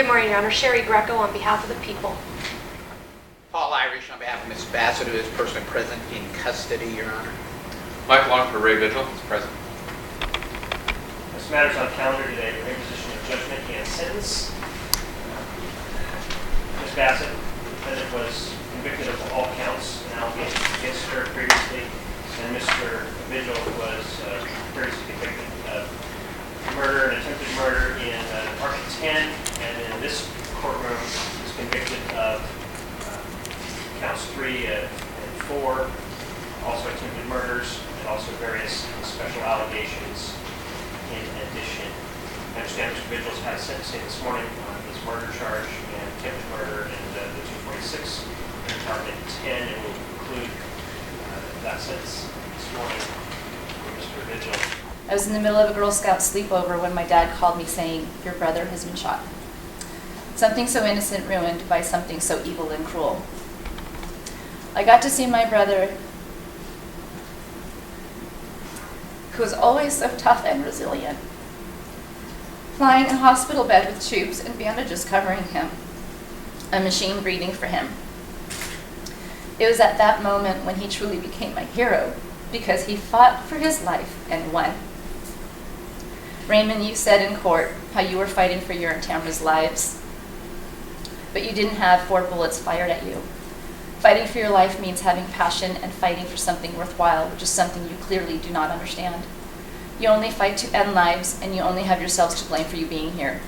Good morning, Your Honor. Sherry Greco on behalf of the people. Paul Irish on behalf of Ms. Bassett, who is personally present in custody, Your Honor. Mike Long for Ray Vigel is present. This matter's on calendar today for imposition of judgment and sentence. Ms. Bassett, the defendant, was convicted of all counts and allegations against her previously, and Mr. Vigel was previously convicted of murder and attempted murder in Department 10, and in this courtroom was convicted of counts 3 and 4, also attempted murders, and also various special allegations in addition. I understand Mr. Vigil's had sentencing this morning on his murder charge and attempted murder in the 246 in Department 10, and will conclude that sentence this morning for Mr. Vigil. I was in the middle of a Girl Scout sleepover when my dad called me saying, "Your brother has been shot." Something so innocent ruined by something so evil and cruel. I got to see my brother, who was always so tough and resilient, lying in a hospital bed with tubes and bandages covering him, a machine breathing for him. It was at that moment when he truly became my hero, because he fought for his life and won. Raymond, you said in court how you were fighting for your and Tamara's lives, but you didn't have 4 bullets fired at you. Fighting for your life means having passion and fighting for something worthwhile, which is something you clearly do not understand. You only fight to end lives, and you only have yourselves to blame for you being here.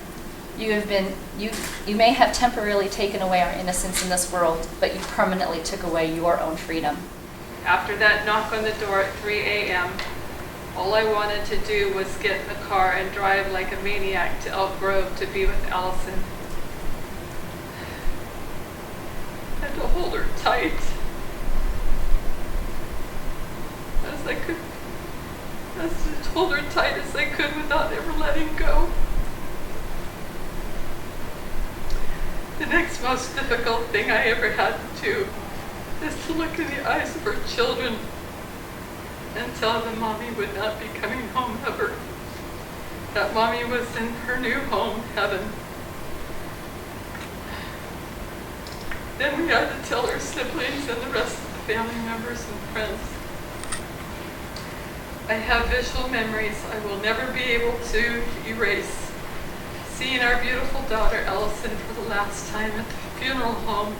You may have temporarily taken away our innocence in this world, but you permanently took away your own freedom. After that knock on the door at 3 a.m., all I wanted to do was get in the car and drive like a maniac to Elk Grove to be with Allison. And to hold her tight as I could, to hold her tight as I could without ever letting go. The next most difficult thing I ever had to do is to look in the eyes of her children and tell them Mommy would not be coming home ever. That Mommy was in her new home, heaven. Then we had to tell her siblings and the rest of the family members and friends. I have visual memories I will never be able to erase. Seeing our beautiful daughter Allison for the last time at the funeral home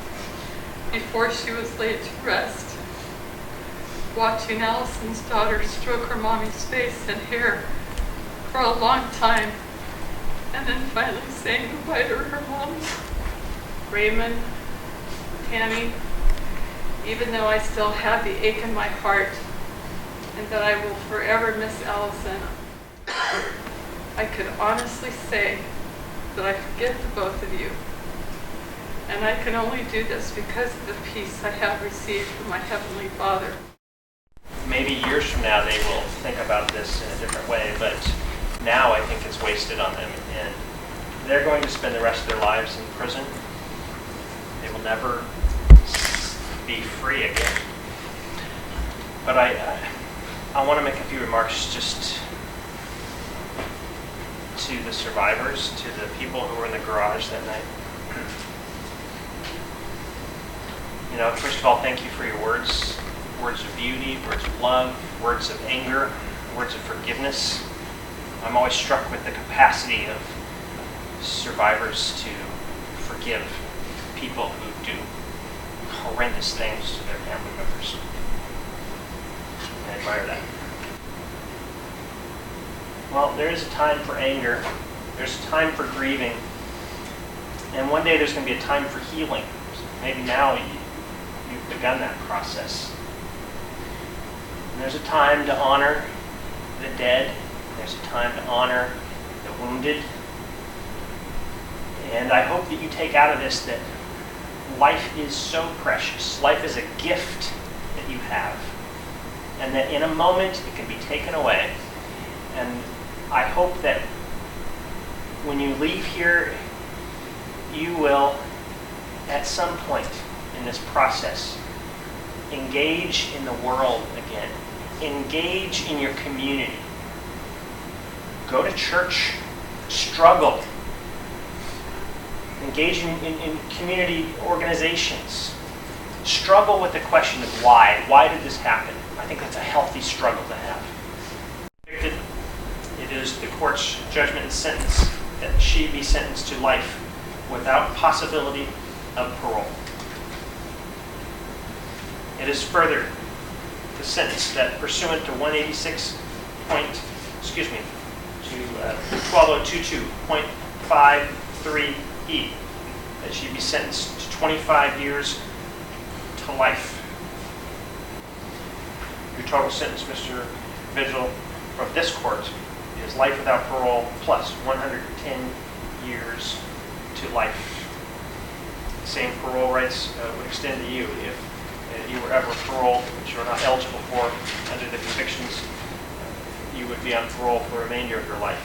before she was laid to rest. Watching Allison's daughter stroke her mommy's face and hair for a long time, and then finally saying goodbye to her mom. Raymond, Tammy, even though I still have the ache in my heart and that I will forever miss Allison, I could honestly say that I forgive the both of you. And I can only do this because of the peace I have received from my Heavenly Father. Maybe years from now they will think about this in a different way, but now I think it's wasted on them, and they're going to spend the rest of their lives in prison. They will never be free again. But I want to make a few remarks just to the survivors, to the people who were in the garage that night. You know, first of all, thank you for your words of beauty, words of love, words of anger, words of forgiveness. I'm always struck with the capacity of survivors to forgive people who do horrendous things to their family members. I admire that. Well, there is a time for anger. There's a time for grieving. And one day there's going to be a time for healing. Maybe now you've begun that process. And there's a time to honor the dead. There's a time to honor the wounded. And I hope that you take out of this that life is so precious. Life is a gift that you have. And that in a moment it can be taken away. And I hope that when you leave here, you will, at some point in this process, engage in the world again. Engage in your community. Go to church. Struggle. engaging in community organizations, struggle with the question of why. Why did this happen? I think that's a healthy struggle to have. It is the court's judgment and sentence that she be sentenced to life without possibility of parole. It is further the sentence that pursuant to 186.12022.53E, that she be sentenced to 25 years to life. Your total sentence, Mr. Vigil, from this court is life without parole plus 110 years to life. Same parole rights would extend to you if you were ever paroled, which you're not eligible for under the convictions. You would be on parole for the remainder of your life.